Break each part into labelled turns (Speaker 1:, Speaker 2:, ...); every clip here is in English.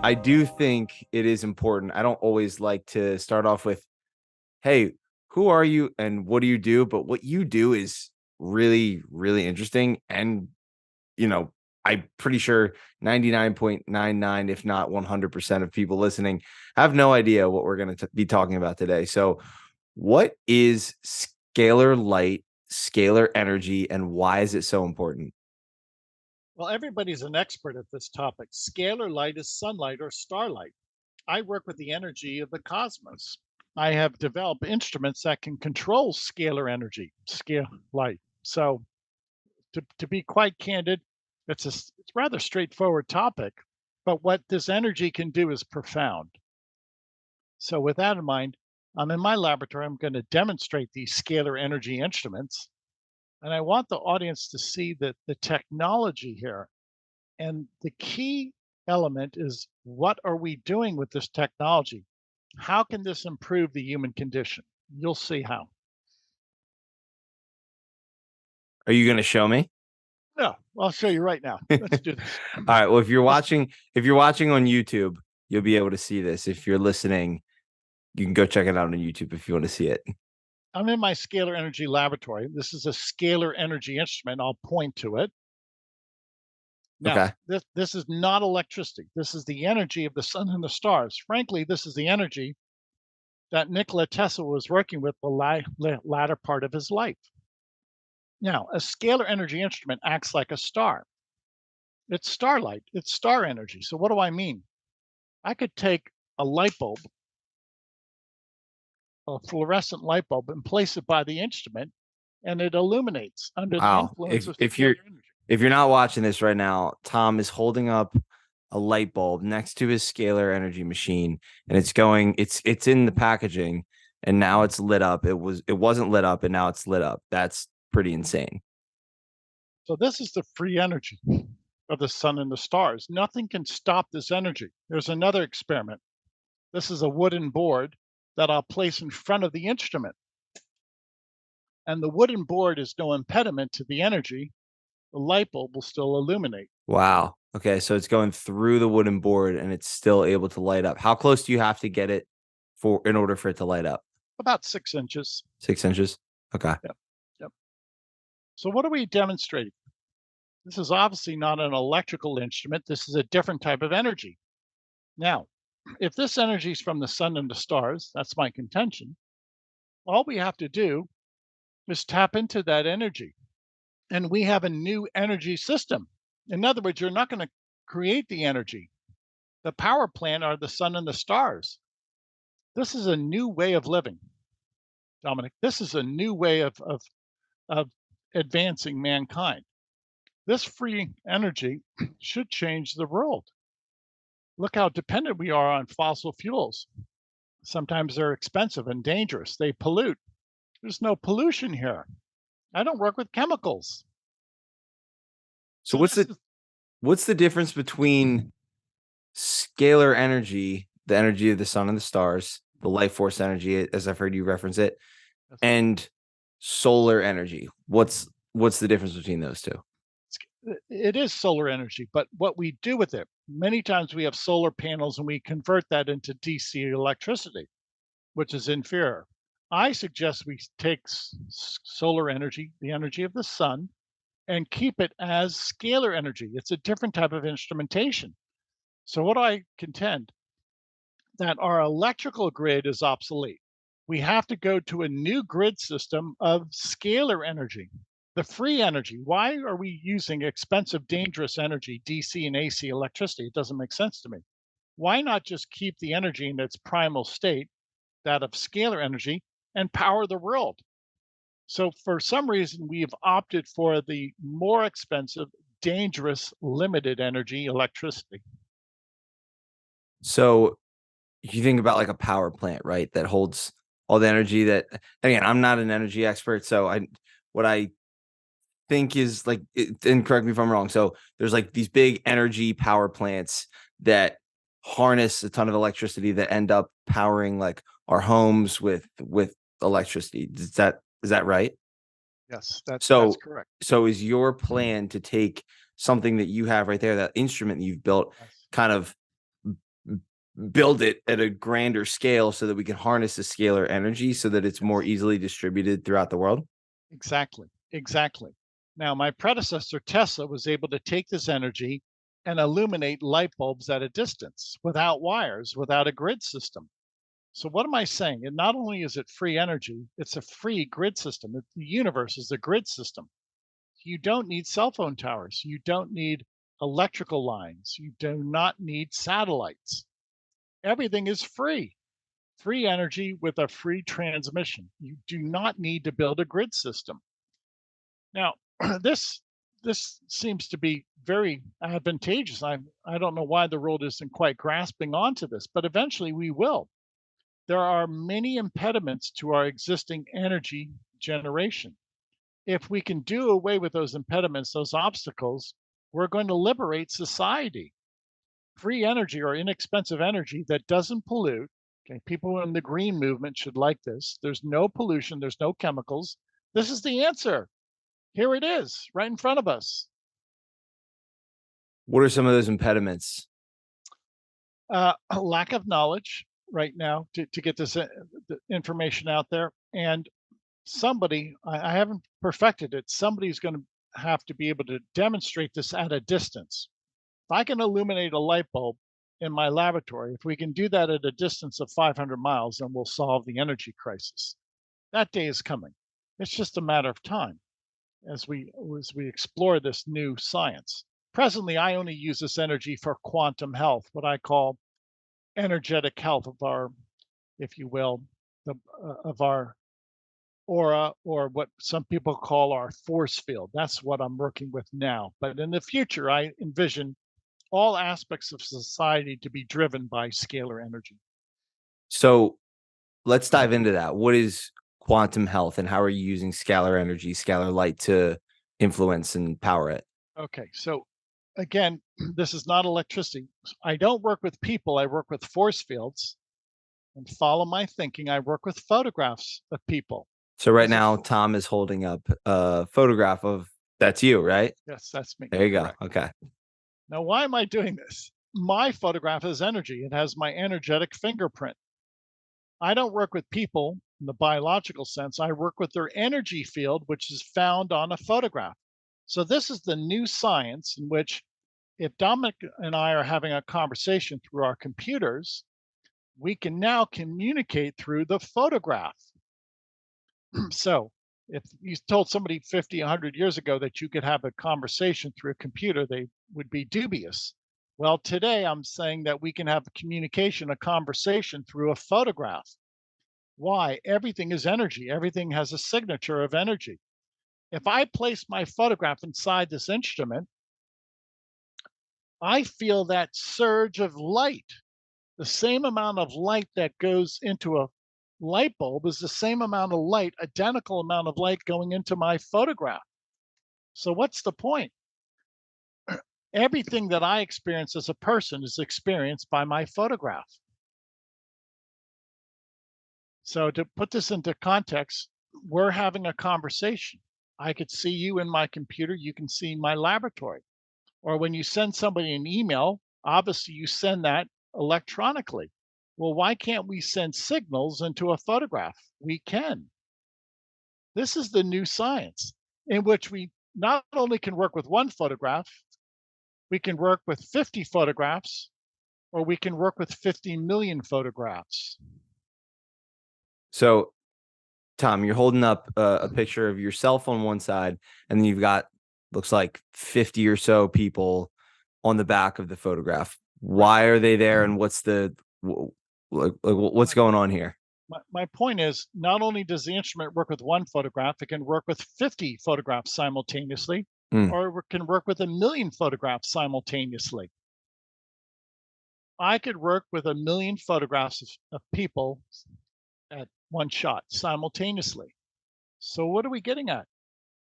Speaker 1: I do think it is important. I don't always like to start off with, hey, who are you and what do you do? But what you do is really, really interesting. And, you know, I'm pretty sure 99.99, if not 100% of people listening have no idea what we're going to be talking about today. So, what is scalar light, scalar energy, and why is it so important?
Speaker 2: Well, everybody's an expert at this topic. Scalar light is sunlight or starlight. I work with the energy of the cosmos. I have developed instruments that can control scalar energy, scale light. So, to be quite candid, it's rather straightforward topic, but what this energy can do is profound. So, with that in mind, I'm in my laboratory. I'm going to demonstrate these scalar energy instruments, and I want the audience to see that the technology here. And the key element is, what are we doing with this technology? How can this improve the human condition? You'll see how.
Speaker 1: Are you going to show me?
Speaker 2: Yeah, I'll show you right now.
Speaker 1: All
Speaker 2: Let's do this.
Speaker 1: right. Well,
Speaker 2: This,
Speaker 1: if you're watching on YouTube, you'll be able to see this. If you're listening, you can go check it out on YouTube if you want to see it.
Speaker 2: I'm in my scalar energy laboratory. This is a scalar energy instrument. I'll point to it. Now,
Speaker 1: Okay.
Speaker 2: this is not electricity. This is the energy of the sun and the stars. Frankly, this is the energy that Nikola Tesla was working with the latter part of his life. Now, a scalar energy instrument acts like a star. It's starlight, it's star energy. So what do I mean? I could take a light bulb, a fluorescent light bulb, and place it by the instrument, and it illuminates under the
Speaker 1: Wow.
Speaker 2: influence of
Speaker 1: If
Speaker 2: scalar
Speaker 1: you're
Speaker 2: energy.
Speaker 1: if you're not watching this right now, Tom is holding up a light bulb next to his scalar energy machine, and it's in the packaging, and now it's lit up. It wasn't lit up, and now it's lit up. That's pretty insane.
Speaker 2: So this is the free energy of the sun and the stars. Nothing can stop this energy. There's another experiment. This is a wooden board that I'll place in front of the instrument. And the wooden board is no impediment to the energy. The light bulb will still illuminate.
Speaker 1: Wow. Okay, so it's going through the wooden board and it's still able to light up. How close do you have to get it for in order for it to light up?
Speaker 2: About 6 inches.
Speaker 1: 6 inches. Okay.
Speaker 2: Yep. Yep. So what are we demonstrating? This is obviously not an electrical instrument. This is a different type of energy. Now, if this energy is from the sun and the stars, that's my contention, all we have to do is tap into that energy, and we have a new energy system. In other words, you're not going to create the energy. The power plant are the sun and the stars. This is a new way of living, Dominic. This is a new way of advancing mankind. This free energy should change the world. Look how dependent we are on fossil fuels. Sometimes they're expensive and dangerous. They pollute. There's no pollution here. I don't work with chemicals.
Speaker 1: So
Speaker 2: So this is
Speaker 1: what's the difference between scalar energy, the energy of the sun and the stars, the life force energy, as I've heard you reference it,
Speaker 2: that's right.
Speaker 1: and solar energy? What's the difference between those two?
Speaker 2: It is solar energy, but what we do with it, many times we have solar panels and we convert that into DC electricity, which is inferior. I suggest we take solar energy, the energy of the sun, and keep it as scalar energy. It's a different type of instrumentation. So what I contend, that our electrical grid is obsolete. We have to go to a new grid system of scalar energy, the free energy. Why are we using expensive, dangerous energy, DC and AC electricity? It doesn't make sense to me. Why not just keep the energy in its primal state, that of scalar energy, and power the world? So, for some reason, we've opted for the more expensive, dangerous, limited energy electricity.
Speaker 1: So you think about like a power plant, right? That holds all the energy that again, I'm not an energy expert, so what I think is like and correct me if I'm wrong. So there's like these big energy power plants that harness a ton of electricity that end up powering like our homes with electricity. Is that right?
Speaker 2: Yes, that's
Speaker 1: So
Speaker 2: correct.
Speaker 1: so is your plan to take something that you have right there, that instrument that you've built,
Speaker 2: Yes.
Speaker 1: kind of build it at a grander scale so that we can harness the scalar energy so that it's more
Speaker 2: Yes.
Speaker 1: easily distributed throughout the world?
Speaker 2: Exactly. Exactly. Now, my predecessor, Tesla, was able to take this energy and illuminate light bulbs at a distance without wires, without a grid system. So, what am I saying? And not only is it free energy, it's a free grid system. The universe is a grid system. You don't need cell phone towers. You don't need electrical lines. You do not need satellites. Everything is free. Free energy with a free transmission. You do not need to build a grid system. Now, this this seems to be very advantageous. I don't know why the world isn't quite grasping onto this, but eventually we will. There are many impediments to our existing energy generation. If we can do away with those impediments, those obstacles, we're going to liberate society. Free energy or inexpensive energy that doesn't pollute. Okay, people in the green movement should like this. There's no pollution, there's no chemicals. This is the answer. Here it is, right in front of us.
Speaker 1: What are some of those impediments?
Speaker 2: A lack of knowledge right now to get this the information out there. And somebody, I haven't perfected it, somebody's going to have to be able to demonstrate this at a distance. If I can illuminate a light bulb in my laboratory, if we can do that at a distance of 500 miles, then we'll solve the energy crisis. That day is coming. It's just a matter of time as we explore this new science. Presently, I only use this energy for quantum health, what I call energetic health of our, if you will, of our aura, or what some people call our force field. That's what I'm working with now. But in the future, I envision all aspects of society to be driven by scalar energy.
Speaker 1: So let's dive into that. What is quantum health and how are you using scalar energy, scalar light to influence and power it?
Speaker 2: Okay, so again, this is not electricity. I don't work with people, I work with force fields. And follow my thinking, I work with photographs of people.
Speaker 1: So right
Speaker 2: As a
Speaker 1: now, Tom is holding up a photograph of that's you, right?
Speaker 2: Yes, that's me.
Speaker 1: There you go.
Speaker 2: Correct.
Speaker 1: Okay.
Speaker 2: Now, why am I doing this? My photograph is energy. It has my energetic fingerprint. I don't work with people in the biological sense. I work with their energy field, which is found on a photograph. So this is the new science in which if Dominic and I are having a conversation through our computers, we can now communicate through the photograph. So if you told somebody 50, 100 years ago that you could have a conversation through a computer, they would be dubious. Well, today I'm saying that we can have a communication, a conversation through a photograph. Why? Everything is energy. Everything has a signature of energy. If I place my photograph inside this instrument, I feel that surge of light. The same amount of light that goes into a light bulb is the same amount of light, identical amount of light going into my photograph. So what's the point? Everything that I experience as a person is experienced by my photograph. So to put this into context, we're having a conversation. I could see you in my computer, you can see my laboratory. Or when you send somebody an email, obviously you send that electronically. Well, why can't we send signals into a photograph? We can. This is the new science in which we not only can work with one photograph, we can work with 50 photographs, or we can work with 50 million photographs.
Speaker 1: So Tom, you're holding up a picture of yourself on one side, and then you've got looks like 50 or so people on the back of the photograph.
Speaker 2: Right.
Speaker 1: Why are they there, and what's the what's
Speaker 2: My,
Speaker 1: going on here?
Speaker 2: my point is not only does the instrument work with one photograph, it can work with 50 photographs simultaneously,
Speaker 1: Mm.
Speaker 2: or it can work with a million photographs simultaneously. I could work with a million photographs of people at one shot simultaneously. So, what are we getting at?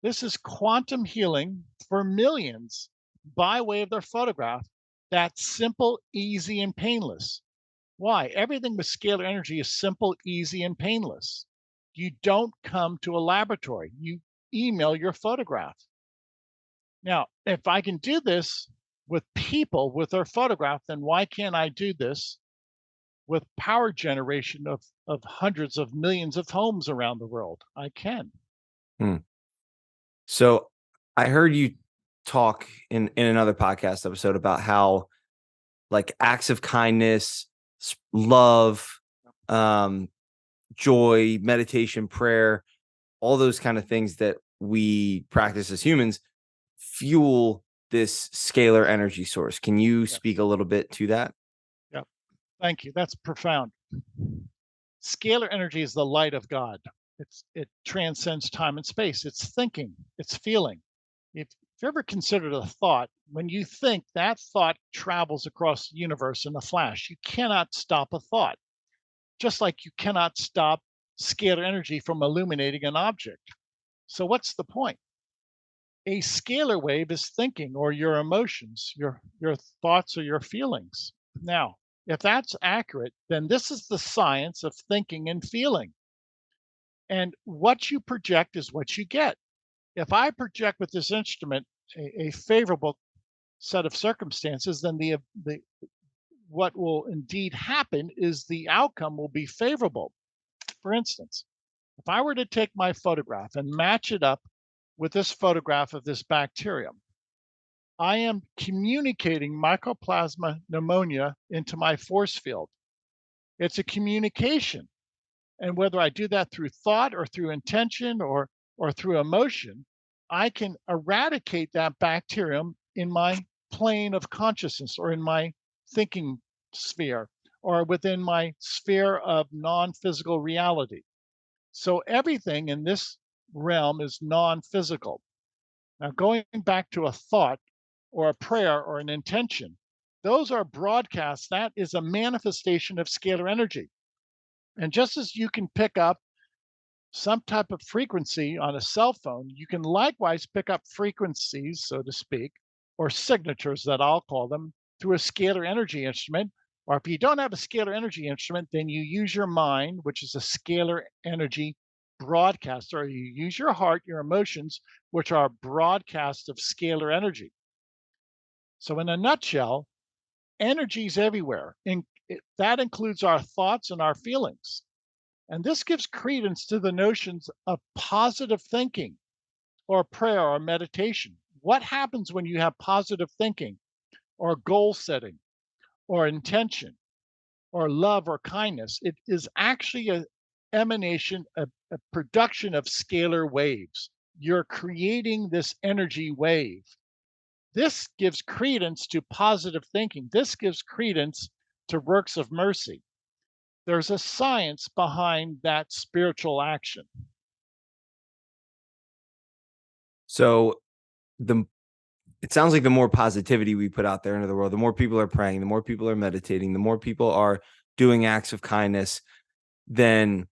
Speaker 2: This is quantum healing for millions by way of their photograph. That's simple, easy, and painless. Why? Everything with scalar energy is simple, easy, and painless. You don't come to a laboratory, you email your photograph. Now, if I can do this with people with their photograph, then why can't I do this with power generation of hundreds of millions of homes around the world. I can.
Speaker 1: Hmm. So I heard you talk in another podcast episode about how like acts of kindness, love, um, joy, meditation, prayer, all those kind of things that we practice as humans fuel this scalar energy source. Can you speak
Speaker 2: Yes.
Speaker 1: a little bit to that?
Speaker 2: Yeah. Thank you. That's profound. Scalar energy is the light of God. It transcends time and space. It's thinking, it's feeling. If you ever considered a thought, when you think, that thought travels across the universe in a flash. You cannot stop a thought, just like you cannot stop scalar energy from illuminating an object. So what's the point? A scalar wave is thinking or your emotions, your thoughts or your feelings. Now, if that's accurate, then this is the science of thinking and feeling. And what you project is what you get. If I project with this instrument a favorable set of circumstances, then the what will indeed happen is the outcome will be favorable. For instance, if I were to take my photograph and match it up with this photograph of this bacterium, I am communicating Mycoplasma pneumonia into my force field. It's a communication. And whether I do that through thought or through intention or through emotion, I can eradicate that bacterium in my plane of consciousness or in my thinking sphere or within my sphere of non-physical reality. So everything in this realm is non-physical. Now, going back to a thought or a prayer or an intention, those are broadcasts. That is a manifestation of scalar energy. And just as you can pick up some type of frequency on a cell phone, you can likewise pick up frequencies, so to speak, or signatures that I'll call them, through a scalar energy instrument. Or if you don't have a scalar energy instrument, then you use your mind, which is a scalar energy broadcaster, or you use your heart, your emotions, which are broadcasts of scalar energy. So, in a nutshell, energy is everywhere. That includes our thoughts and our feelings. And this gives credence to the notions of positive thinking or prayer or meditation. What happens when you have positive thinking or goal setting or intention or love or kindness? It is actually a emanation, a production of scalar waves. You're creating this energy wave. This gives credence to positive thinking. This gives credence to works of mercy. There's a science behind that spiritual action.
Speaker 1: So the it sounds like the more positivity we put out there into the world, the more people are praying, the more people are meditating, the more people are doing acts of kindness, then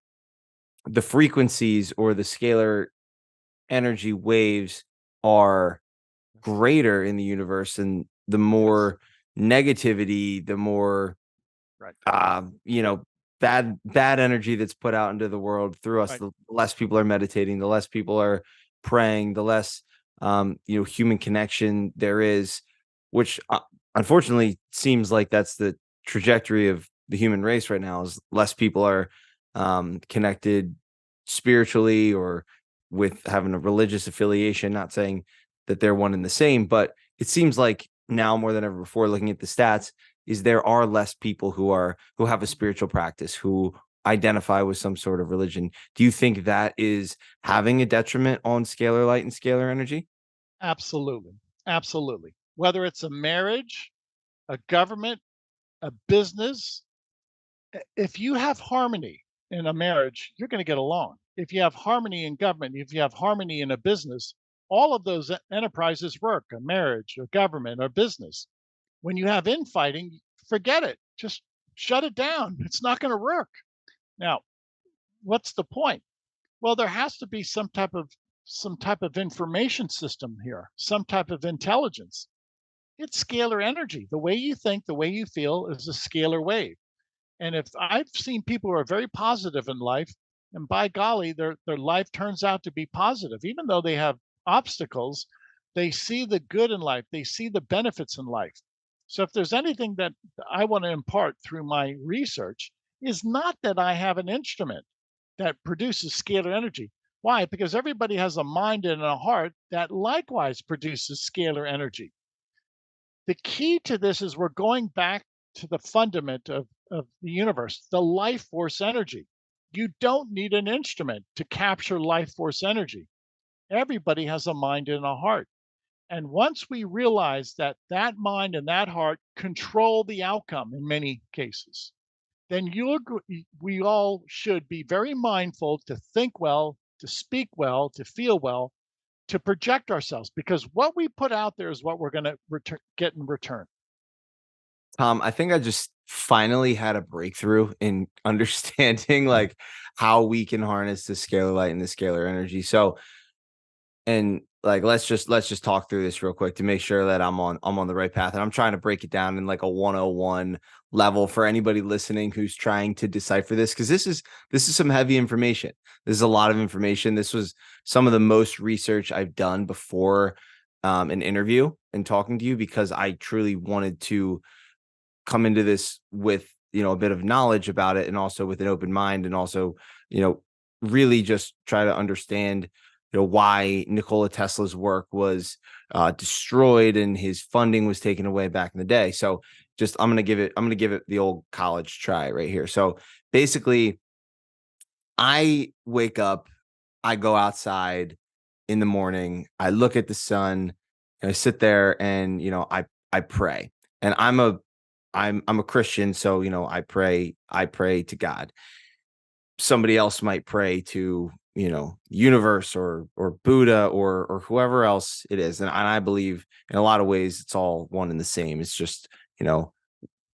Speaker 1: the frequencies or the scalar energy waves are greater in the universe, and the
Speaker 2: Yes,
Speaker 1: more negativity, the more
Speaker 2: right,
Speaker 1: you know, bad energy that's put out into the world through us,
Speaker 2: right.
Speaker 1: the less people are meditating, the less people are praying, the less human connection there is, which unfortunately seems like that's the trajectory of the human race right now. Is less people are connected spiritually or with having a religious affiliation. Not saying that they're one and the same, but it seems like now more than ever before, looking at the stats, is there are less people who have a spiritual practice, who identify with some sort of religion. Do you think that is having a detriment on scalar light and scalar energy?
Speaker 2: Absolutely. Absolutely. Whether it's a marriage, a government, a business, if you have harmony in a marriage, you're going to get along. If you have harmony in government, if you have harmony in a business, all of those enterprises work, a marriage, a government, or business. When you have infighting, forget it. Just shut it down. It's not going to work. Now, what's the point? Well, there has to be some type of information system here, some type of intelligence. It's scalar energy. The way you think, the way you feel is a scalar wave. And if I've seen people who are very positive in life, and by golly, their life turns out to be positive, even though they have obstacles, they see the good in life, they see the benefits in life. So if there's anything that I want to impart through my research, is not that I have an instrument that produces scalar energy. Why? Because everybody has a mind and a heart that likewise produces scalar energy. The key to this is we're going back to the fundament of the universe, the life force energy. You don't need an instrument to capture life force energy. Everybody has a mind and a heart. And once we realize that that mind and that heart control the outcome in many cases, then we all should be very mindful to think well, to speak well, to feel well, to project ourselves, because what we put out there is what we're going to get in return.
Speaker 1: Tom, I think I just finally had a breakthrough in understanding like how we can harness the scalar light and the scalar energy. So, and like let's just talk through this real quick to make sure that I'm on the right path. And I'm trying to break it down in like a 101 level for anybody listening who's trying to decipher this, because this is some heavy information. This is a lot of information. This was some of the most research I've done before an interview and talking to you, because I truly wanted to come into this with, a bit of knowledge about it, and also with an open mind, and also, you know really just try to understand, why Nikola Tesla's work was destroyed and his funding was taken away back in the day. So just I'm going to give it the old college try right here. So basically, I wake up, I go outside in the morning, I look at the sun, and I sit there, and I pray. And I'm a Christian, so I pray to God. Somebody else might pray to, universe, or Buddha, or whoever else it is. And I believe in a lot of ways it's all one and the same. It's just, you know,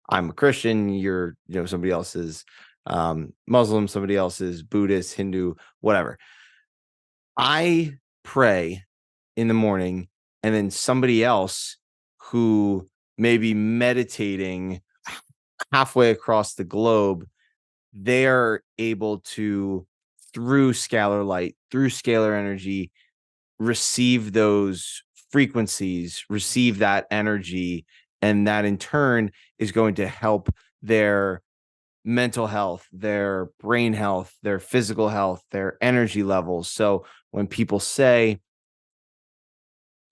Speaker 1: I'm a Christian, you're, somebody else is Muslim, somebody else is Buddhist, Hindu, whatever. I pray in the morning, and then somebody else who may be meditating halfway across the globe, they're able to, through scalar light, through scalar energy, receive those frequencies, receive that energy, and that in turn is going to help their mental health, their brain health, their physical health, their energy levels. So when people say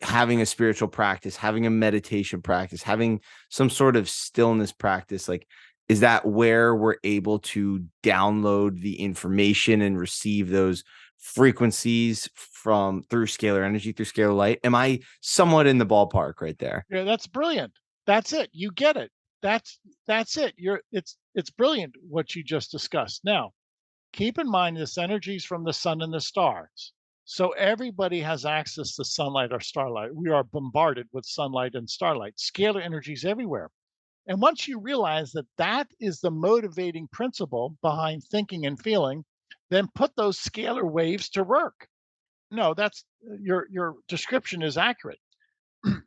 Speaker 1: having a spiritual practice, having a meditation practice, having some sort of stillness practice, like, is that where we're able to download the information and receive those frequencies from through scalar energy, through scalar light? Am I somewhat in the ballpark right there?
Speaker 2: Yeah, that's brilliant. That's it. You get it. That's it. It's brilliant what you just discussed. Now, keep in mind this energy is from the sun and the stars. So everybody has access to sunlight or starlight. We are bombarded with sunlight and starlight. Scalar energy is everywhere. And once you realize that that is the motivating principle behind thinking and feeling, then put those scalar waves to work. No, that's your description is accurate.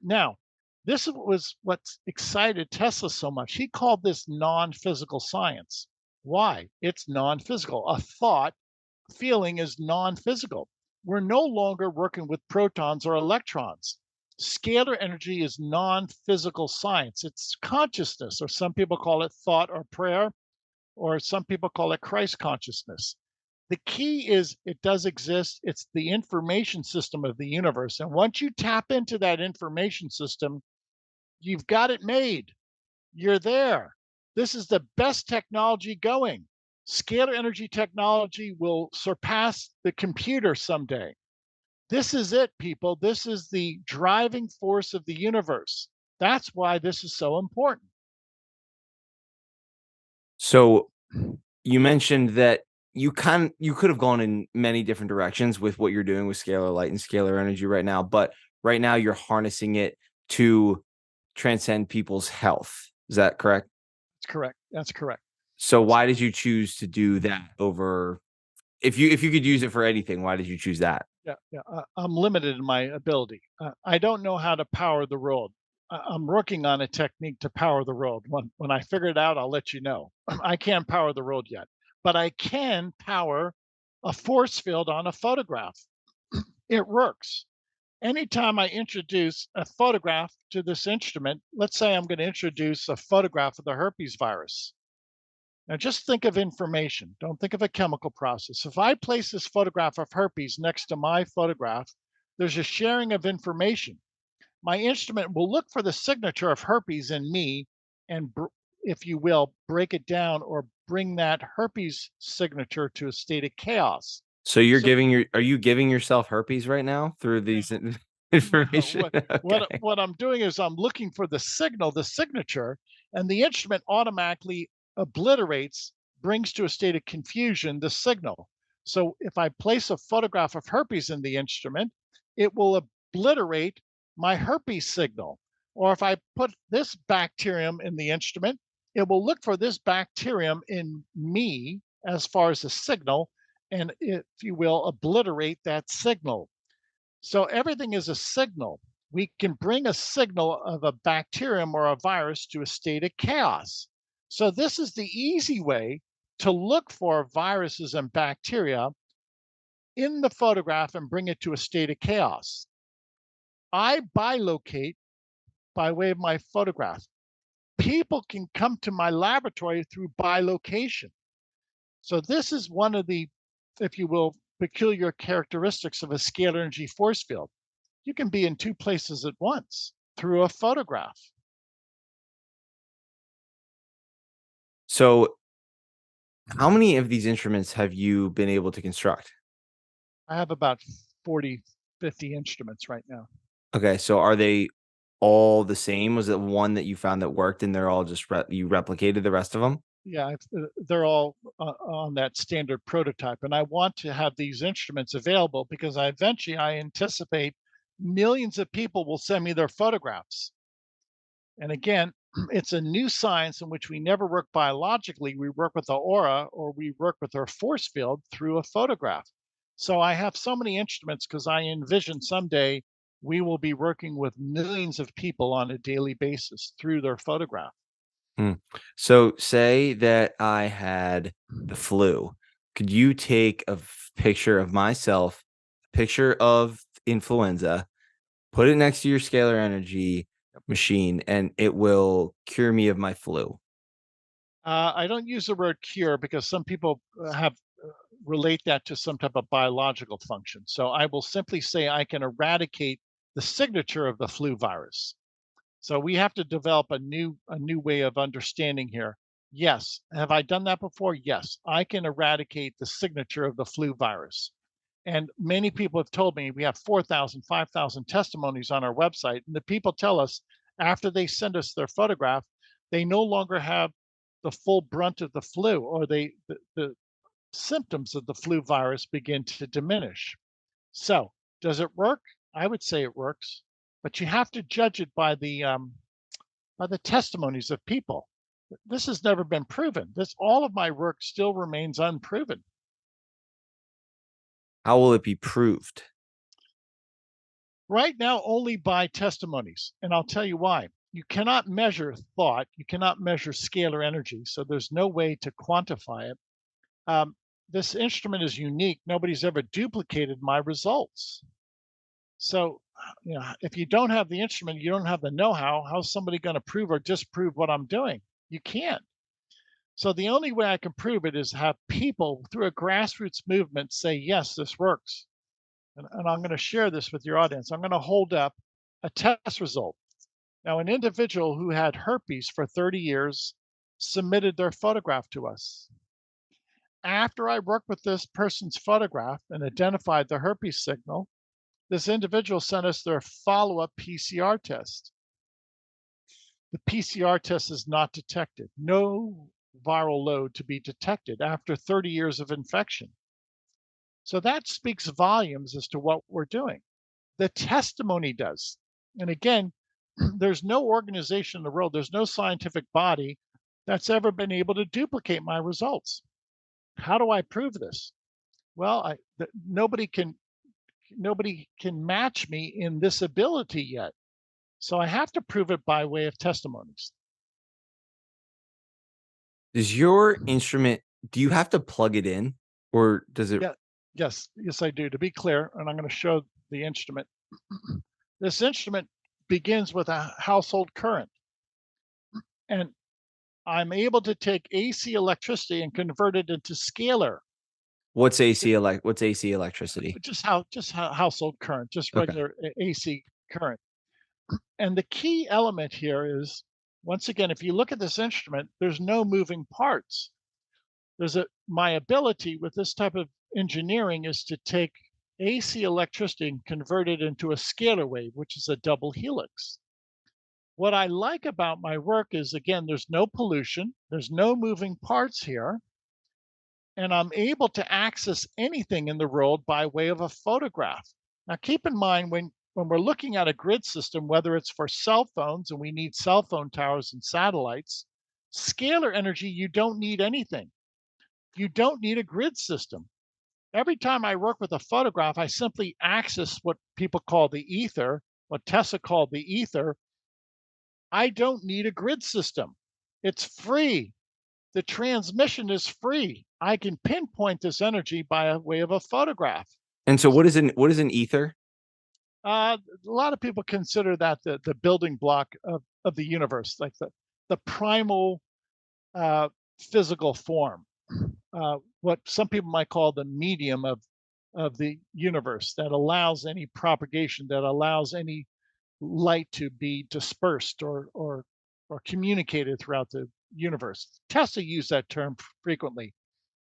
Speaker 2: Now, this was what excited Tesla so much. He called this non-physical science. Why? It's non-physical. A thought, feeling is non-physical. We're no longer working with protons or electrons. Scalar energy is non-physical science. It's consciousness, or some people call it thought or prayer, or some people call it Christ consciousness. The key is it does exist. It's the information system of the universe. And once you tap into that information system, you've got it made. You're there. This is the best technology going. Scalar energy technology will surpass the computer someday. This is it, people. This is the driving force of the universe. That's why this is so important.
Speaker 1: So you mentioned that you could have gone in many different directions with what you're doing with scalar light and scalar energy right now, but right now you're harnessing it to transcend people's health. Is that correct?
Speaker 2: That's correct. That's correct.
Speaker 1: So
Speaker 2: That's
Speaker 1: why did you choose to do that over, if you could use it for anything, why did you choose that?
Speaker 2: Yeah, yeah. I'm limited in my ability. I don't know how to power the world. I'm working on a technique to power the world. When I figure it out, I'll let you know. I can't power the world yet, but I can power a force field on a photograph. It works. Anytime I introduce a photograph to this instrument, let's say I'm going to introduce a photograph of the herpes virus. Now, just think of information. Don't think of a chemical process. If I place this photograph of herpes next to my photograph, there's a sharing of information. My instrument will look for the signature of herpes in me and, if you will, break it down or bring that herpes signature to a state of chaos.
Speaker 1: So
Speaker 2: So
Speaker 1: are you giving yourself herpes right now through
Speaker 2: no,
Speaker 1: these
Speaker 2: no.
Speaker 1: information? Okay.
Speaker 2: What I'm doing is I'm looking for the signal, the signature, and the instrument automatically obliterates, brings to a state of confusion the signal. So if I place a photograph of herpes in the instrument, it will obliterate my herpes signal. Or if I put this bacterium in the instrument, it will look for this bacterium in me as far as the signal, and if you will, obliterate that signal. So everything is a signal. We can bring a signal of a bacterium or a virus to a state of chaos. So this is the easy way to look for viruses and bacteria in the photograph and bring it to a state of chaos. I bilocate by way of my photograph. People can come to my laboratory through bilocation. So this is one of the, if you will, peculiar characteristics of a scalar energy force field. You can be in two places at once through a photograph.
Speaker 1: So, how many of these instruments have you been able to construct?
Speaker 2: I have about 40, 50 instruments right now.
Speaker 1: Okay, so are they all the same? Was it one that you found that worked and they're all just you replicated the rest of them?
Speaker 2: Yeah, they're all on that standard prototype. And I want to have these instruments available because I anticipate millions of people will send me their photographs. And again, it's a new science in which we never work biologically. We work with the aura or we work with our force field through a photograph. So I have so many instruments because I envision someday we will be working with millions of people on a daily basis through their photograph.
Speaker 1: Hmm. So, say that I had the flu. Could you take a picture of myself, picture of influenza, put it next to your scalar energy machine, and it will cure me of my flu?
Speaker 2: I don't use the word cure because some people have relate that to some type of biological function. So I will simply say I can eradicate the signature of the flu virus. So we have to develop a new way of understanding here. Yes. Have I done that before? Yes. I can eradicate the signature of the flu virus. And many people have told me we have 4,000, 5,000 testimonies on our website. And the people tell us after they send us their photograph, they no longer have the full brunt of the flu or the symptoms of the flu virus begin to diminish. So, does it work? I would say it works, but you have to judge it by the testimonies of people. This has never been proven. This all of my work still remains unproven.
Speaker 1: How will it be proved?
Speaker 2: Right now, only by testimonies, and I'll tell you why. You cannot measure thought. You cannot measure scalar energy, so there's no way to quantify it. Um, this instrument is unique. Nobody's ever duplicated my results. So, if you don't have the instrument, you don't have the know-how. How's somebody going to prove or disprove what I'm doing? You can't. So the only way I can prove it is have people through a grassroots movement say, yes, this works. And I'm going to share this with your audience. I'm going to hold up a test result. Now, an individual who had herpes for 30 years submitted their photograph to us. After I worked with this person's photograph and identified the herpes signal, this individual sent us their follow-up PCR test. The PCR test is not detected. No viral load to be detected after 30 years of infection. So that speaks volumes as to what we're doing. The testimony does. And again, there's no organization in the world, there's no scientific body that's ever been able to duplicate my results. How do I prove this? Well, nobody can match me in this ability yet. So I have to prove it by way of testimonies.
Speaker 1: Does your instrument do you have to plug it in or does it
Speaker 2: Yeah, yes, yes, I do. To be clear, and I'm going to show the instrument. This instrument begins with a household current, and I'm able to take AC electricity and convert it into scalar.
Speaker 1: What's AC electricity?
Speaker 2: Household current, just
Speaker 1: Okay.
Speaker 2: regular AC current. And the key element here is, once again, if you look at this instrument, there's no moving parts. There's a My ability with this type of engineering is to take AC electricity and convert it into a scalar wave, which is a double helix. What I like about my work is, again, there's no pollution, there's no moving parts here, and I'm able to access anything in the world by way of a photograph. Now, keep in mind when we're looking at a grid system, whether it's for cell phones and we need cell phone towers and satellites, scalar energy, you don't need anything. You don't need a grid system. Every time I work with a photograph, I simply access what people call the ether, what Tesla called the ether. I don't need a grid system. It's free. The transmission is free. I can pinpoint this energy by a way of a photograph.
Speaker 1: And so what is an ether?
Speaker 2: A lot of people consider that the building block of the universe, like the primal physical form, what some people might call the medium of the universe that allows any propagation, that allows any light to be dispersed or communicated throughout the universe. Tesla used that term frequently.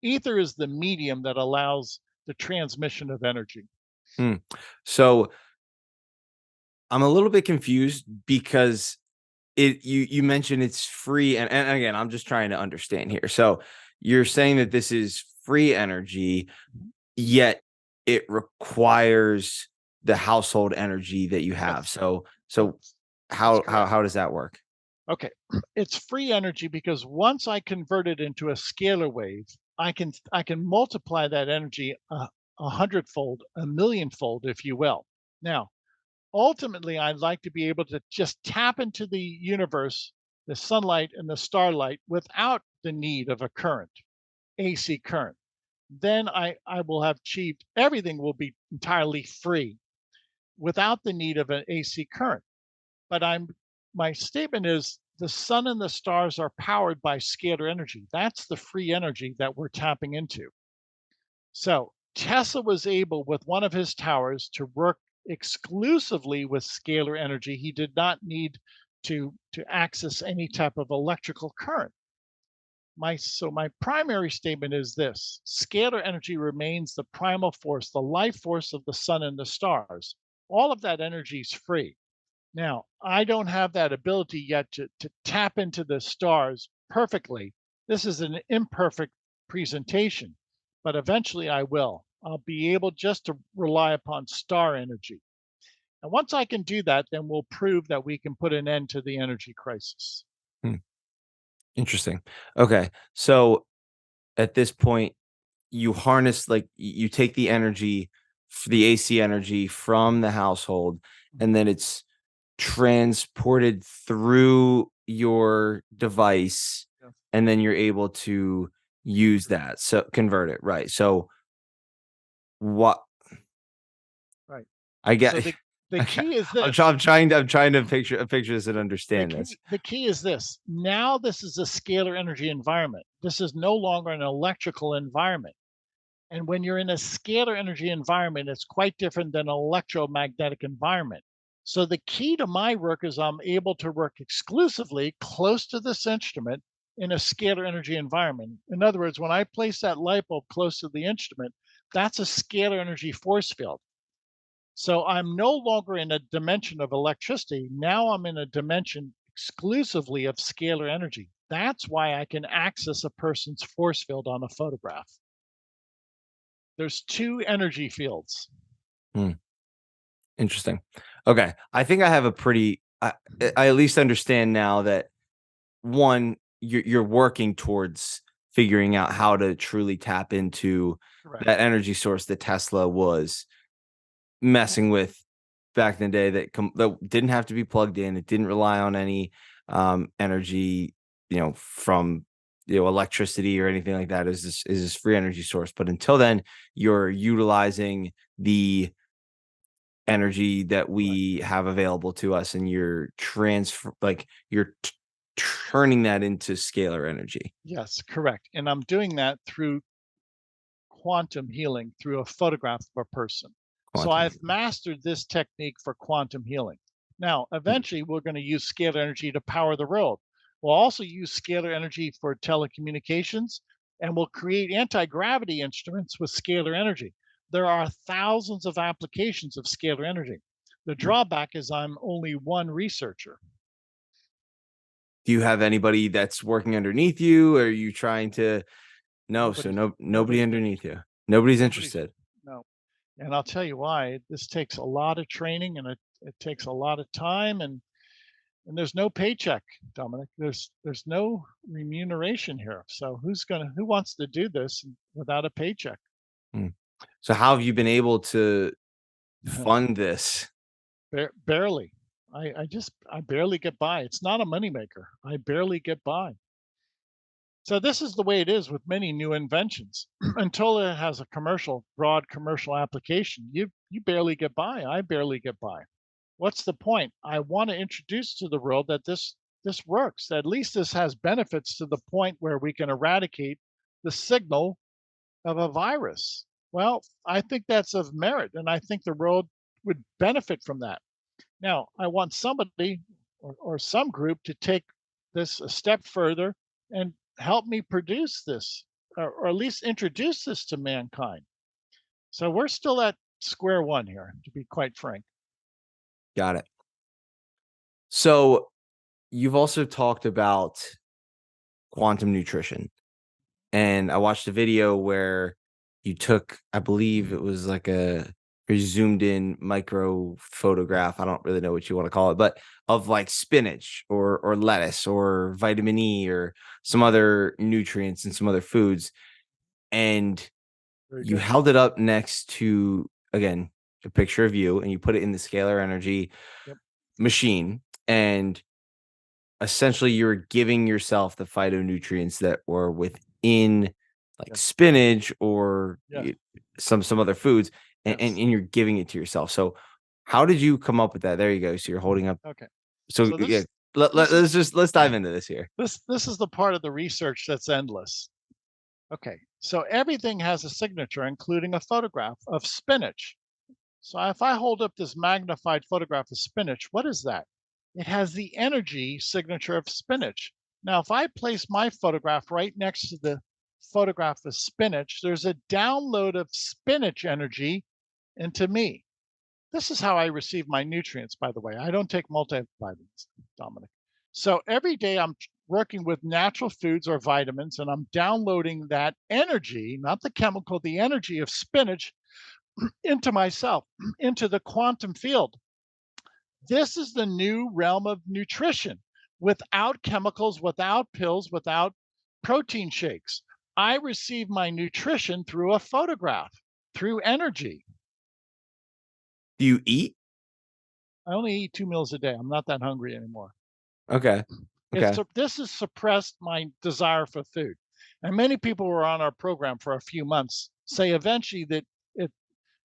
Speaker 2: Ether is the medium that allows the transmission of energy.
Speaker 1: Hmm. So I'm a little bit confused because you mentioned it's free, and again, I'm just trying to understand here. So you're saying that this is free energy, yet it requires the household energy that you have.
Speaker 2: Yes,
Speaker 1: So
Speaker 2: that's that's
Speaker 1: how
Speaker 2: correct.
Speaker 1: does that work?
Speaker 2: Okay, it's free energy because once I convert it into a scalar wave, I can multiply that energy a hundredfold, a millionfold, if you will. Now, ultimately, I'd like to be able to just tap into the universe, the sunlight and the starlight, without the need of a current, AC current. Then I will have achieved everything will be entirely free without the need of an AC current. But my statement is the sun and the stars are powered by scalar energy. That's the free energy that we're tapping into. So Tesla was able, with one of his towers, to work exclusively with scalar energy. He did not need to access any type of electrical current. My primary statement is this: scalar energy remains the primal force, the life force of the sun and the stars. All of that energy is free. Now, I don't have that ability yet to tap into the stars perfectly. This is an imperfect presentation, but eventually I will. I'll be able just to rely upon star energy. And once I can do that, then we'll prove that we can put an end to the energy crisis.
Speaker 1: Hmm, interesting. Okay. So at this point, you harness you take the energy, the AC energy from the household, and
Speaker 2: Mhm.
Speaker 1: then it's transported through your device,
Speaker 2: Yeah,
Speaker 1: and then you're able to use
Speaker 2: convert.
Speaker 1: that. So convert it, right? So what
Speaker 2: Right.
Speaker 1: I
Speaker 2: So
Speaker 1: get
Speaker 2: the
Speaker 1: okay.
Speaker 2: key is
Speaker 1: I'm, try-
Speaker 2: this.
Speaker 1: I'm trying to I'm trying to picture this and
Speaker 2: The
Speaker 1: understand this.
Speaker 2: key is this. Now this is a scalar energy environment. This is no longer an electrical environment. And when you're in a scalar energy environment, it's quite different than an electromagnetic environment. So the key to my work is I'm able to work exclusively close to this instrument in a scalar energy environment. In other words, when I place that light bulb close to the instrument, that's a scalar energy force field. So I'm no longer in a dimension of electricity. Now I'm in a dimension exclusively of scalar energy. That's why I can access a person's force field on a photograph. There's two energy fields.
Speaker 1: Hmm, interesting. Okay, I think I have a pretty. I at least understand now that one, you're working towards figuring out how to truly tap into
Speaker 2: Correct.
Speaker 1: that energy source that Tesla was messing with back in the day, that didn't have to be plugged in. It didn't rely on any energy, from electricity or anything like that. Is this free energy source? But until then, you're utilizing the energy that
Speaker 2: Correct.
Speaker 1: we have available to us, and you're transfer like you're turning that into scalar energy.
Speaker 2: Yes, correct. And I'm doing that through quantum healing through a photograph of a person. So
Speaker 1: Quantum
Speaker 2: I've
Speaker 1: healing.
Speaker 2: mastered this technique for quantum healing. Now,
Speaker 1: Mm.
Speaker 2: eventually, we're going to use scalar energy to power the world. We'll also use scalar energy for telecommunications, and we'll create anti gravity instruments with scalar energy. There are thousands of applications of scalar energy. The
Speaker 1: Mm.
Speaker 2: drawback is I'm only one researcher.
Speaker 1: Do you have anybody that's working underneath you? Or are you trying to no, so nobody
Speaker 2: Nobody's
Speaker 1: underneath
Speaker 2: interested.
Speaker 1: you. Nobody's
Speaker 2: Nobody's
Speaker 1: interested.
Speaker 2: no. And I'll tell you why. This takes a lot of training and it takes a lot of time and there's no paycheck, Dominic. There's no remuneration here. So who wants to do this without a paycheck?
Speaker 1: Mm. So how have you been able to fund this?
Speaker 2: Barely. I barely get by. It's not a moneymaker. I barely get by. So this is the way it is with many new inventions. Until it has a broad commercial application, you barely get by. I barely get by. What's the point? I want to introduce to the world that this works. At least this has benefits to the point where we can eradicate the signal of a virus. Well, I think that's of merit, and I think the world would benefit from that. Now, I want somebody or some group to take this a step further and help me produce this, or at least introduce this to mankind. So we're still at square one here, to be quite frank.
Speaker 1: Got it. So you've also talked about quantum nutrition. And I watched a video where you took, I believe it was like a zoomed in micro photograph. I don't really know what you want to call it, but of like spinach or lettuce or vitamin E or some other nutrients and some other foods. And
Speaker 2: Very
Speaker 1: you
Speaker 2: good.
Speaker 1: held it up next to, again, a picture of you, and you put it in the scalar energy
Speaker 2: Yep.
Speaker 1: machine. And essentially you're giving yourself the phytonutrients that were within like
Speaker 2: Yes.
Speaker 1: spinach or
Speaker 2: Yes.
Speaker 1: some other foods,
Speaker 2: Yes.
Speaker 1: and you're giving it to yourself. So how did you come up with that? There you go. So you're holding up.
Speaker 2: Okay.
Speaker 1: So
Speaker 2: So
Speaker 1: yeah,
Speaker 2: this is
Speaker 1: let's dive into this here.
Speaker 2: this is the part of the research that's endless. Okay. So everything has a signature, including a photograph of spinach. So if I hold up this magnified photograph of spinach, what is that? It has the energy signature of spinach. Now, if I place my photograph right next to the photograph of spinach, there's a download of spinach energy into me. This is how I receive my nutrients, by the way. I don't take multivitamins, Dominic. So every day I'm working with natural foods or vitamins, and I'm downloading that energy, not the chemical, the energy of spinach into myself, into the quantum field. This is the new realm of nutrition without chemicals, without pills, without protein shakes. I receive my nutrition through a photograph, through energy.
Speaker 1: Do you eat?
Speaker 2: I only eat 2 meals a day. I'm not that hungry anymore.
Speaker 1: Okay. Okay.
Speaker 2: This has suppressed my desire for food. And many people who are on our program for a few months say eventually that it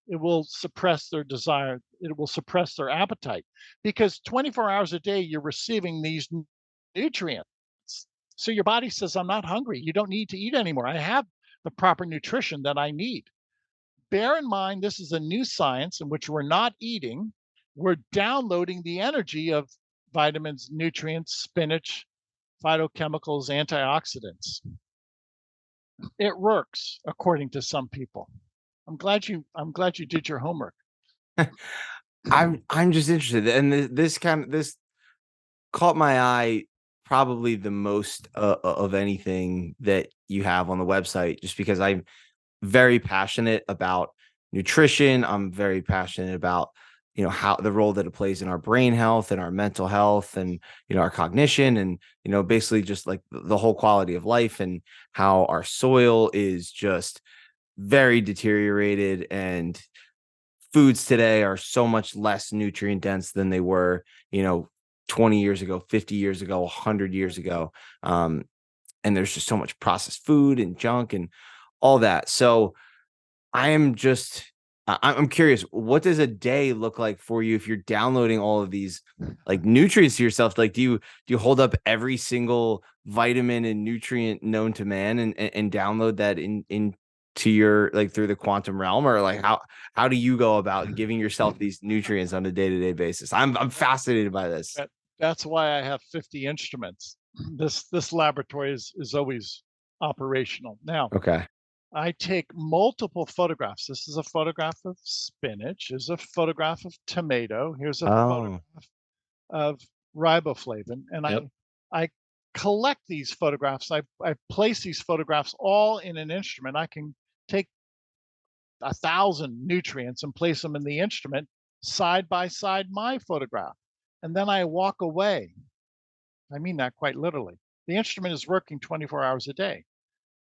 Speaker 2: it will suppress their desire. It will suppress their appetite because 24 hours a day you're receiving these nutrients. So your body says, I'm not hungry. You don't need to eat anymore. I have the proper nutrition that I need. Bear in mind, this is a new science in which we're not eating, we're downloading the energy of vitamins, nutrients, spinach, phytochemicals, antioxidants. It works according to some people. I'm glad you did your homework.
Speaker 1: I'm just interested, and this caught my eye probably the most of anything that you have on the website, just because I'm very passionate about nutrition. I'm very passionate about, how the role that it plays in our brain health and our mental health and, our cognition and, basically just like the whole quality of life, and how our soil is just very deteriorated, and foods today are so much less nutrient dense than they were, 20 years ago, 50 years ago, 100 years ago. Um, and there's just so much processed food and junk and all that. So I am just I'm curious, what does a day look like for you if you're downloading all of these like nutrients to yourself? Like, do you hold up every single vitamin and nutrient known to man and download that into your like through the quantum realm, or like how do you go about giving yourself these nutrients on a day to day basis? I'm fascinated by this.
Speaker 2: That that's why I have 50 instruments. This laboratory is always operational. Now,
Speaker 1: Okay.
Speaker 2: I take multiple photographs. This is a photograph of spinach. Here's a photograph of tomato. Here's a
Speaker 1: Oh,
Speaker 2: photograph of riboflavin, and
Speaker 1: yep.
Speaker 2: I collect these photographs. I place these photographs all in an instrument. I can take 1,000 nutrients and place them in the instrument side by side my photograph. And then I walk away. I mean that quite literally. The instrument is working 24 hours a day.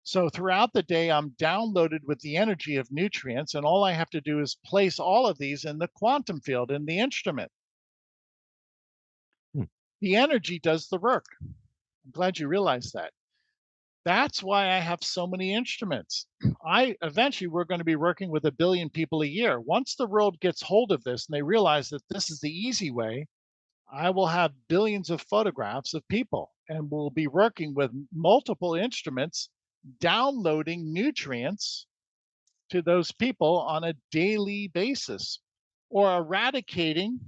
Speaker 2: So throughout the day, I'm downloaded with the energy of nutrients, and all I have to do is place all of these in the quantum field in the instrument.
Speaker 1: Hmm.
Speaker 2: The energy does the work. I'm glad you realized that. That's why I have so many instruments. I eventually we're going to be working with 1 billion people a year. Once the world gets hold of this and they realize that this is the easy way, I will have billions of photographs of people and we'll be working with multiple instruments downloading nutrients to those people on a daily basis or eradicating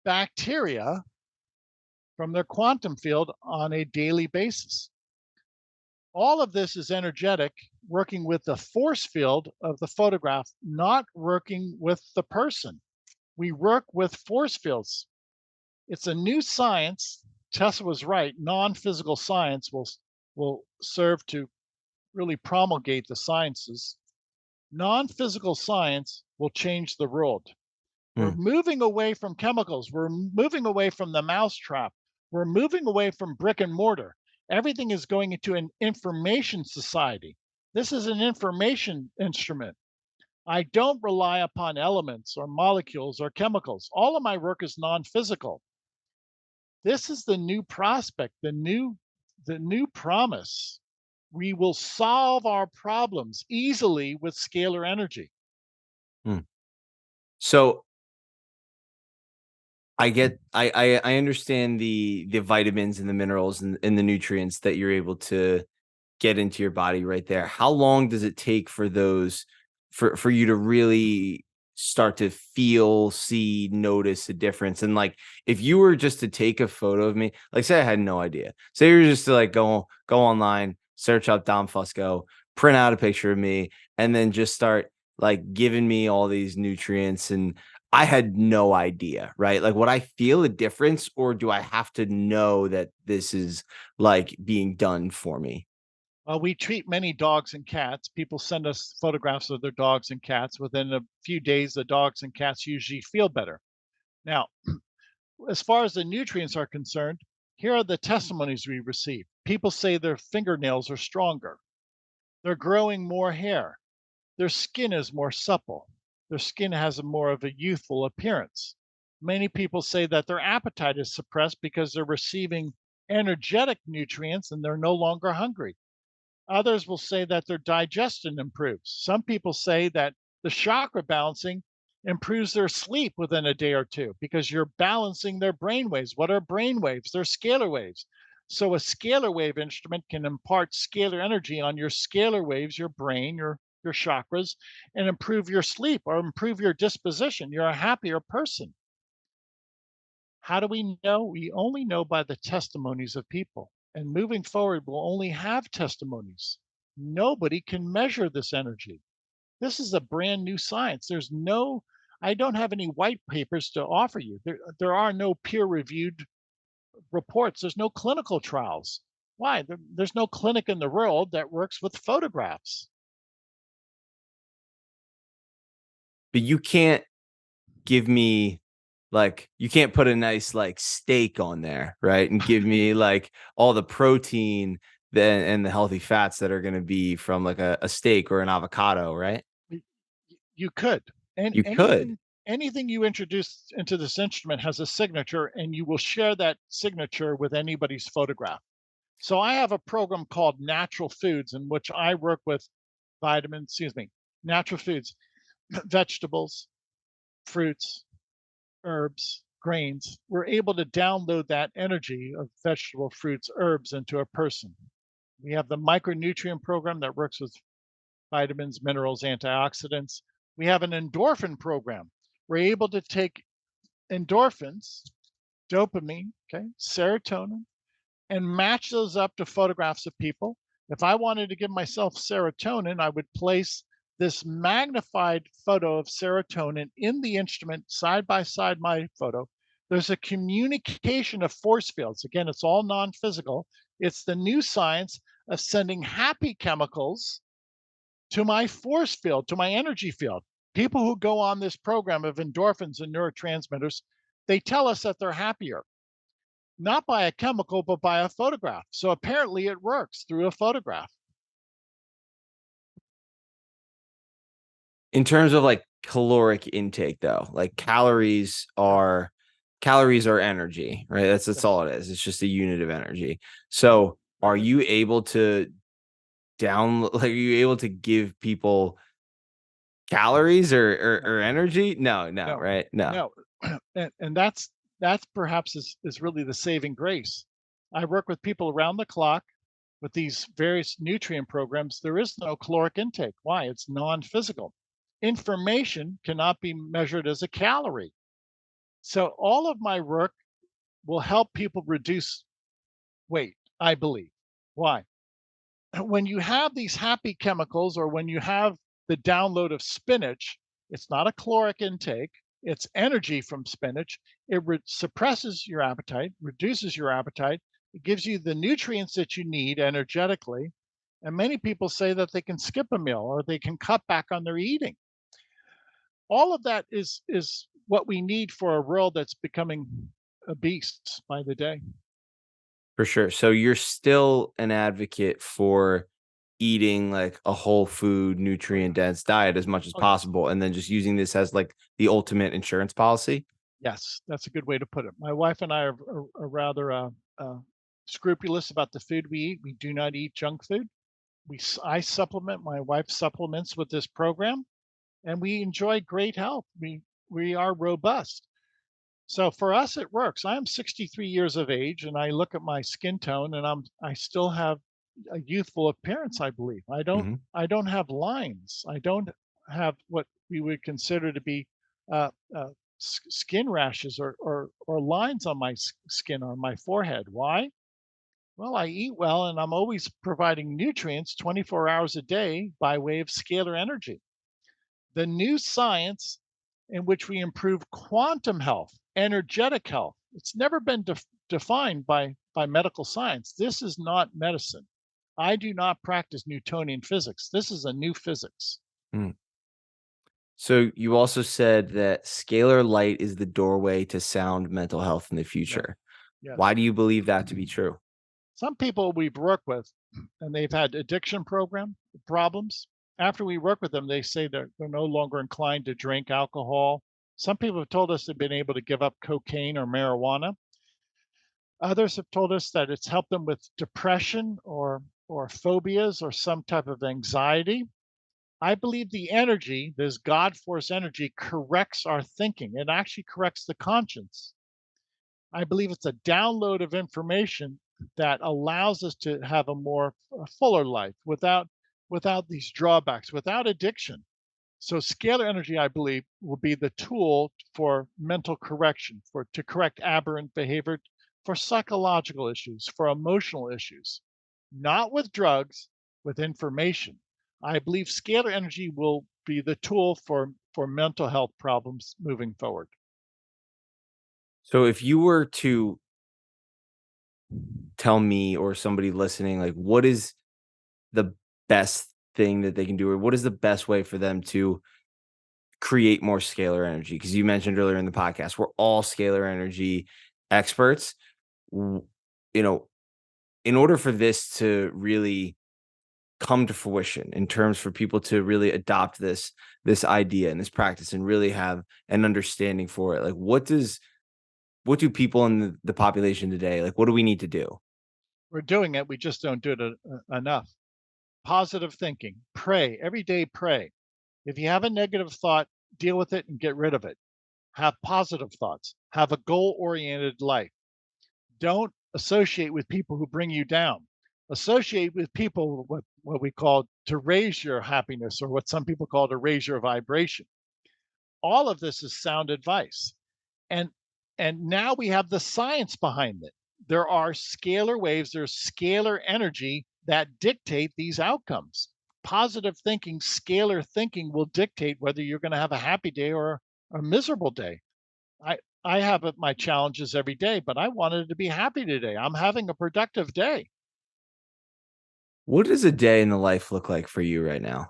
Speaker 2: bacteria from their quantum field on a daily basis. All of this is energetic, working with the force field of the photograph, not working with the person. We work with force fields. It's a new science. Tesla was right. Non-physical science will serve to really promulgate the sciences. Non-physical science will change the world. We're
Speaker 1: Hmm.
Speaker 2: moving away from chemicals. We're moving away from the mousetrap. We're moving away from brick and mortar. Everything is going into an information society. This is an information instrument. I don't rely upon elements or molecules or chemicals. All of my work is non-physical. This is the new prospect, the new promise. We will solve our problems easily with scalar energy.
Speaker 1: Hmm. So I understand the vitamins and the minerals and the nutrients that you're able to get into your body right there. How long does it take for those for you to really start to feel, see, notice a difference? And like if you were just to take a photo of me, like say I had no idea. Say you were just to like go online, search up Dom Fusco, print out a picture of me, and then just start like giving me all these nutrients and I had no idea, right? Like, would I feel a difference or do I have to know that this is like being done for me?
Speaker 2: We treat many dogs and cats. People send us photographs of their dogs and cats. Within a few days, the dogs and cats usually feel better. Now, as far as the nutrients are concerned, here are the testimonies we receive. People say their fingernails are stronger, they're growing more hair, their skin is more supple, their skin has a more of a youthful appearance. Many people say that their appetite is suppressed because they're receiving energetic nutrients and they're no longer hungry. Others will say that their digestion improves. Some people say that the chakra balancing improves their sleep within a day or two because you're balancing their brain waves. What are brain waves? They're scalar waves. So a scalar wave instrument can impart scalar energy on your scalar waves, your brain, your chakras, and improve your sleep or improve your disposition. You're a happier person. How do we know? We only know by the testimonies of people. And moving forward, we'll only have testimonies. Nobody can measure this energy. This is a brand new science. I don't have any white papers to offer you. There are no peer reviewed reports. There's no clinical trials. Why? There's no clinic in the world that works with photographs.
Speaker 1: But you can't give me like you can't put a nice like steak on there, right? And give me like all the protein then and the healthy fats that are going to be from like a steak or an avocado, right?
Speaker 2: Y- You could. And
Speaker 1: You could.
Speaker 2: anything you introduce into this instrument has a signature, and you will share that signature with anybody's photograph. So I have a program called Natural Foods in which I work with natural foods. vegetables, fruits, herbs, grains, we're able to download that energy of vegetable, fruits, herbs into a person. We have the micronutrient program that works with vitamins, minerals, antioxidants. We have an endorphin program. We're able to take endorphins, dopamine, okay, serotonin, and match those up to photographs of people. If I wanted to give myself serotonin, I would place this magnified photo of serotonin in the instrument side by side my photo. There's a communication of force fields. Again, it's all non physical. It's the new science of sending happy chemicals to my force field, to my energy field. People who go on this program of endorphins and neurotransmitters, they tell us that they're happier, not by a chemical, but by a photograph. So apparently it works through a photograph.
Speaker 1: In terms of like caloric intake though, like
Speaker 2: Yeah,
Speaker 1: calories are energy, right? That's
Speaker 2: yes,
Speaker 1: all it is. It's just a unit of energy.
Speaker 2: yeah,
Speaker 1: So
Speaker 2: very
Speaker 1: are
Speaker 2: good.
Speaker 1: you able to like are you able to give people calories
Speaker 2: No,
Speaker 1: or energy? No, no,
Speaker 2: no,
Speaker 1: right? No.
Speaker 2: no. And that's perhaps is really the saving grace. I work with people around the clock with these various nutrient programs. There is no caloric intake. Why? It's non-physical. Information cannot be measured as a calorie. So all of my work will help people reduce weight, I believe. Why? When you have these happy chemicals or when you have the download of spinach, it's not a caloric intake, it's energy from spinach. It suppresses your appetite, reduces your appetite. It gives you the nutrients that you need energetically. And many people say that they can skip a meal or they can cut back on their eating. All of that is what we need for a world that's becoming obese by the day.
Speaker 1: For sure. So you're still an advocate for eating like a whole food,
Speaker 2: Oh yeah.
Speaker 1: nutrient dense diet as much as
Speaker 2: Oh yes.
Speaker 1: possible, and then just using this as like the ultimate insurance policy?
Speaker 2: Yes, that's a good way to put it. My wife and I are rather scrupulous about the food we eat. We do not eat junk food. I supplement. My wife supplements with this program, and we enjoy great health. We are robust. So for us, it works. I am 63 years of age, and I look at my skin tone, and I still have a youthful appearance. I believe
Speaker 1: Mhm.
Speaker 2: I don't have lines. I don't have what we would consider to be uh, skin rashes or lines on my skin on my forehead. Why? Well, I eat well, and I'm always providing nutrients 24 hours a day by way of scalar energy. The new science in which we improve quantum health, energetic health. It's never been defined by medical science. This is not medicine. I do not practice Newtonian physics. This is a new physics.
Speaker 1: Mm. So you also said that scalar light is the doorway to sound mental health in the
Speaker 2: Yeah.
Speaker 1: future.
Speaker 2: Yes.
Speaker 1: Why do you believe that to be true?
Speaker 2: Some people we've worked with and they've had addiction program problems. After we work with them, they say they're no longer inclined to drink alcohol. Some people have told us they've been able to give up cocaine or marijuana. Others have told us that it's helped them with depression or phobias or some type of anxiety. I believe the energy, this God force energy, corrects our thinking. It actually corrects the conscience. I believe it's a download of information that allows us to have a fuller life without these drawbacks, without addiction. So scalar energy, I believe, will be the tool for mental correction, for to correct aberrant behavior, for psychological issues, for emotional issues, not with drugs, with information. I believe scalar energy will be the tool for mental health problems moving forward.
Speaker 1: So if you were to tell me or somebody listening, like what is the best thing that they can do, or what is the best way for them to create more scalar energy? Because you mentioned earlier in the podcast, we're all scalar energy experts. W- You know, in order for this to really come to fruition, in terms for people to really adopt this idea and this practice and really have an understanding for it, like what do people in the population today, like what do we need to do?
Speaker 2: We're doing it, we just don't do it enough. Positive thinking, pray every day, pray. If you have a negative thought, deal with it and get rid of it. Have positive thoughts. Have a goal oriented life. Don't associate with people who bring you down. Associate with people with what we call to raise your happiness, or what some people call to raise your vibration. All of this is sound advice. And now we have the science behind it. There are scalar waves, there's scalar energy that dictate these outcomes. Positive thinking, scalar thinking will dictate whether you're going to have a happy day or a miserable day. I have my challenges every day, but I wanted to be happy today. I'm having a productive day.
Speaker 1: What does a day in the life look like for you right now?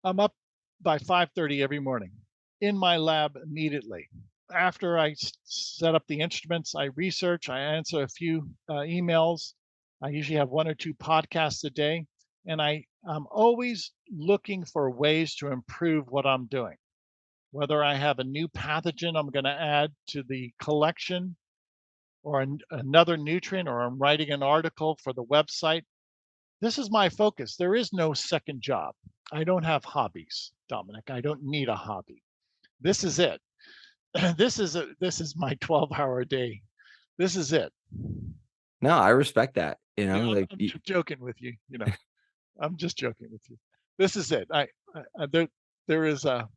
Speaker 2: I'm up by 5:30 every morning in my lab immediately. After I set up the instruments, I research, I answer a few emails. I usually have one or two podcasts a day, and I'm always looking for ways to improve what I'm doing. Whether I have a new pathogen I'm going to add to the collection, or another nutrient, or I'm writing an article for the website. This is my focus. There is no second job. I don't have hobbies, Dominic. I don't need a hobby. This is it. This is my 12-hour day. This is it.
Speaker 1: No, I respect that.
Speaker 2: Yeah, I'm,
Speaker 1: Like
Speaker 2: I'm joking with you. I'm just joking with you. This is it. There is a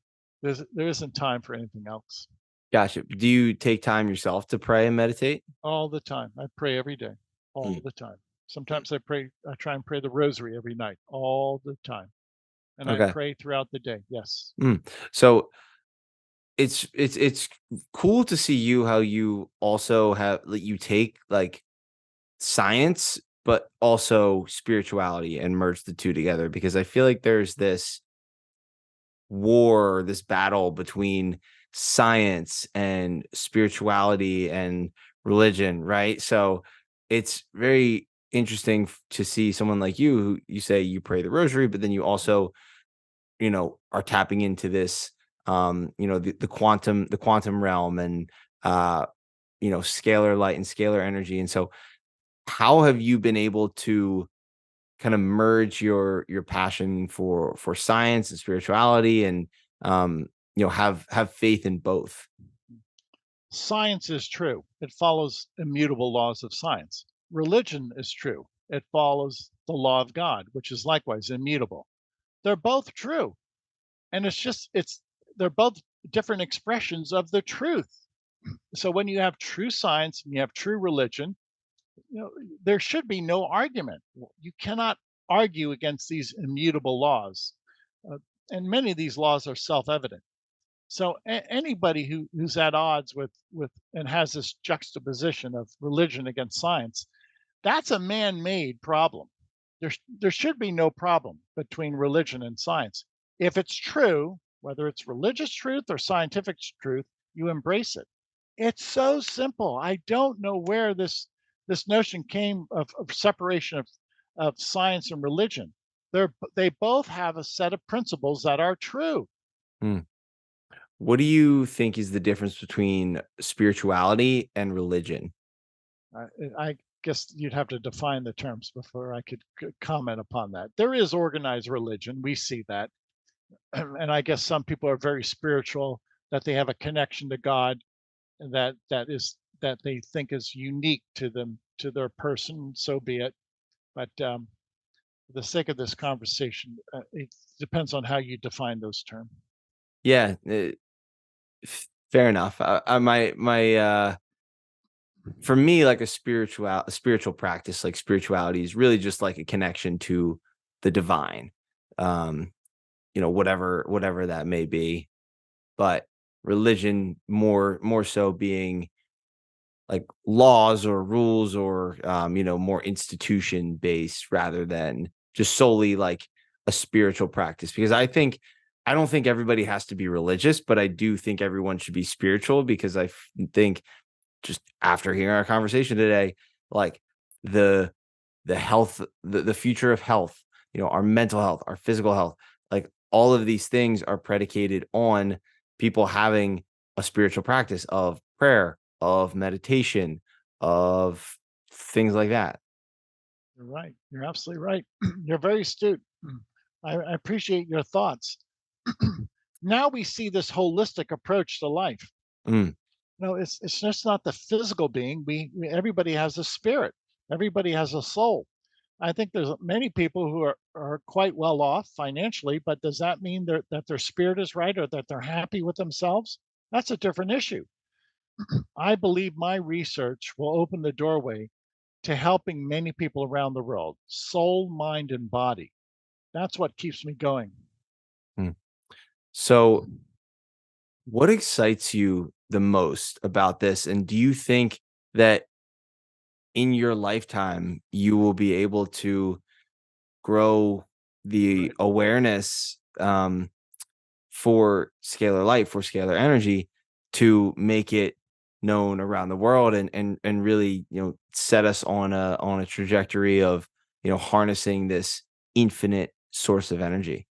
Speaker 2: there isn't time for anything else.
Speaker 1: gotcha. Do you take time yourself to pray and meditate?
Speaker 2: All the time. I pray every day. All
Speaker 1: Mm,
Speaker 2: the time.
Speaker 1: mm,
Speaker 2: Sometimes I try and pray the rosary every night. All the time. And I
Speaker 1: okay.
Speaker 2: pray throughout the day. Yes.
Speaker 1: Mm. So it's cool to see you how you also have like you take like science, but also spirituality and merge the two together because I feel like there's this war, this battle between science and spirituality and religion, right? So it's very interesting to see someone like you who you say you pray the rosary, but then you also, are tapping into this the quantum realm and uh scalar light and scalar energy. And so how have you been able to kind of merge your passion for science and spirituality and have faith in both?
Speaker 2: Science is true. It follows immutable laws of science. Religion is true. It follows the law of God, which is likewise immutable. They're both true. And they're both different expressions of the truth. So when you have true science and you have true religion, you know, there should be no argument. You cannot argue against these immutable laws. Uh, and many of these laws are self-evident. So anybody who's at odds with and has this juxtaposition of religion against science, that's a man-made problem. There should be no problem between religion and science. If it's true, whether it's religious truth or scientific truth, you embrace it. It's so simple. I don't know where this notion came of separation of science and religion. They both have a set of principles that are true.
Speaker 1: Hmm. What do you think is the difference between spirituality and religion?
Speaker 2: I guess you'd have to define the terms before I could comment upon that. There is organized religion. We see that. And I guess some people are very spiritual, that they have a connection to God, and that they think is unique to them, to their person, so be it. But for the sake of this conversation, it depends on how you define those terms.
Speaker 1: Yeah, fair enough. For me, like a spiritual practice, like spirituality is really just like a connection to the divine. Um, whatever that may be. But religion more so being like laws or rules or more institution based rather than just solely like a spiritual practice. Because I don't think everybody has to be religious, but I do think everyone should be spiritual because think just after hearing our conversation today, like the the health, the future of health, our mental health, our physical health, like all of these things are predicated on people having a spiritual practice of prayer, of meditation, of things like that.
Speaker 2: You're right. You're absolutely right. You're very astute. I appreciate your thoughts. Now we see this holistic approach to life.
Speaker 1: Mm,
Speaker 2: No, it's just not the physical being. Everybody has a spirit. Everybody has a soul. I think there's many people who are quite well off financially, but does that mean that their spirit is right or that they're happy with themselves? That's a different issue. I believe my research will open the doorway to helping many people around the world, soul, mind, and body. That's what keeps me going.
Speaker 1: mm. So, what excites you the most about this? And do you think that in your lifetime you will be able to grow the awareness for scalar light, for scalar energy, to make it known around the world and really, set us on a trajectory of, harnessing this infinite source of energy?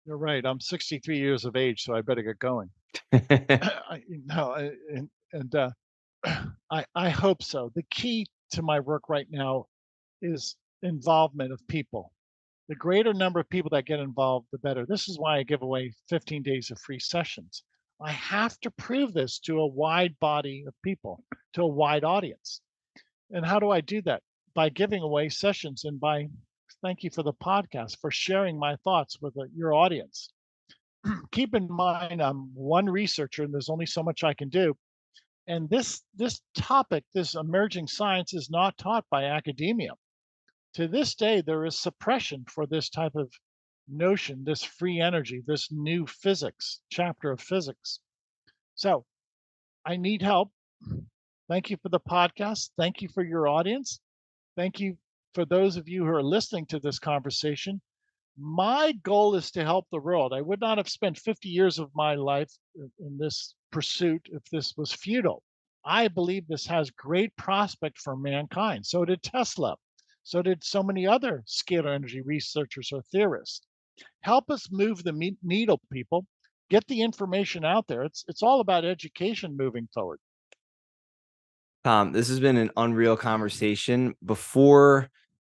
Speaker 2: You're right. I'm 63 years of age, so I better get going. No, and I hope so. The key to my work right now is involvement of people. The greater number of people that get involved, the better. This is why I give away 15 days of free sessions. I have to prove this to a wide body of people, to a wide audience. And how do I do that? By giving away sessions and by thank you for the podcast for sharing my thoughts with your audience. Keep in mind, I'm one researcher and there's only so much I can do. And this topic, this emerging science, is not taught by academia. To this day, there is suppression for this type of notion, this free energy, this new physics, chapter of physics. So I need help. Thank you for the podcast. Thank you for your audience. Thank you for those of you who are listening to this conversation. My goal is to help the world. I would not have spent 50 years of my life in this pursuit if this was futile. I believe this has great prospect for mankind. So did Tesla. So did so many other scalar energy researchers or theorists. Help us move the needle, people. Get the information out there. It's all about education moving forward.
Speaker 1: Tom, this has been an unreal conversation. Before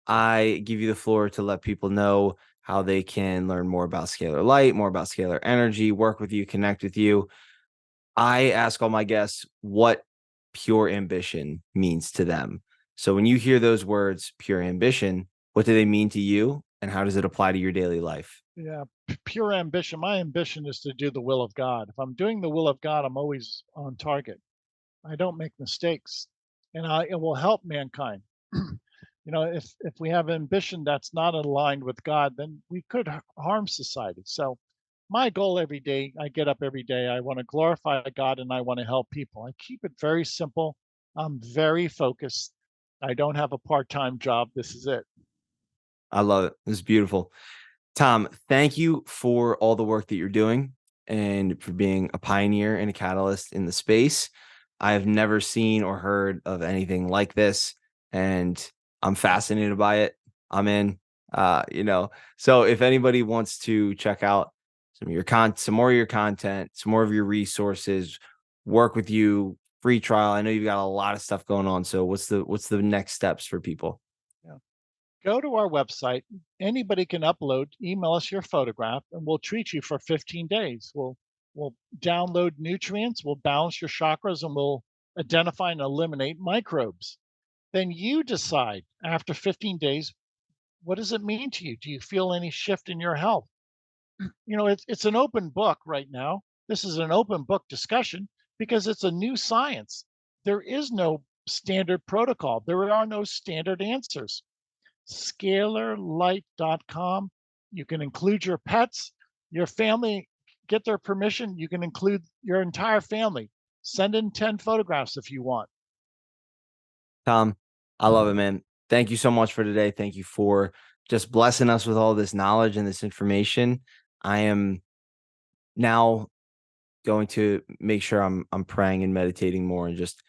Speaker 1: I give you the floor to let people know how they can learn more about scalar light, more about scalar energy, work with you, connect with you, I ask all my guests what pure ambition means to them. So when you hear those words, pure ambition, what do they mean to you and how does it apply to your daily life?
Speaker 2: Yeah, pure ambition. My ambition is to do the will of God. If I'm doing the will of God, I'm always on target. I don't make mistakes, and it will help mankind. If we have ambition that's not aligned with God, then we could harm society. So, my goal every day, I get up every day. I want to glorify God and I want to help people. I keep it very simple. I'm very focused. I don't have a part-time job. This is it.
Speaker 1: I love it. It's beautiful. Tom, thank you for all the work that you're doing and for being a pioneer and a catalyst in the space. I've never seen or heard of anything like this, and I'm fascinated by it. I'm in. So if anybody wants to check out some more of your content, some more of your resources, work with you, free trial. I know you've got a lot of stuff going on. So what's the next steps for people?
Speaker 2: Yeah. Go to our website. Anybody can upload, email us your photograph, and we'll treat you for 15 days. We'll download nutrients, we'll balance your chakras, and we'll identify and eliminate microbes. Then you decide after 15 days, what does it mean to you? Do you feel any shift in your health? It's an open book right now. This is an open book discussion because it's a new science. There is no standard protocol. There are no standard answers. Scalarlight.com. You can include your pets, your family, get their permission. You can include your entire family. Send in 10 photographs if you want.
Speaker 1: Tom, I love it, man. Thank you so much for today. Thank you for just blessing us with all this knowledge and this information. I am now going to make sure I'm praying and meditating more and just,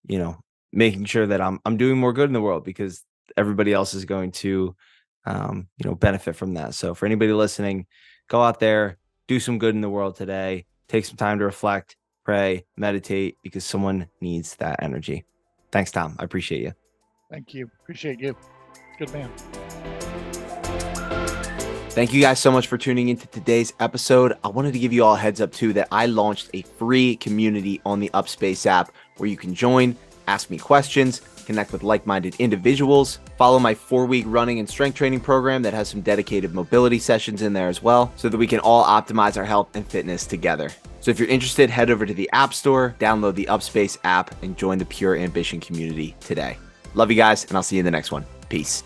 Speaker 1: you know, making sure that I'm doing more good in the world because everybody else is going to benefit from that. So for anybody listening, go out there, do some good in the world today. Take some time to reflect, pray, meditate because someone needs that energy. Thanks, Tom. I appreciate you.
Speaker 2: Thank you. Appreciate you. Good man.
Speaker 1: Thank you guys so much for tuning into today's episode. I wanted to give you all a heads up too that I launched a free community on the Upspace app where you can join, ask me questions, connect with like-minded individuals, follow my 4-week running and strength training program that has some dedicated mobility sessions in there as well, so that we can all optimize our health and fitness together. So if you're interested, head over to the App Store, download the Upspace app, and join the Pure Ambition community today. Love you guys, and I'll see you in the next one. Peace.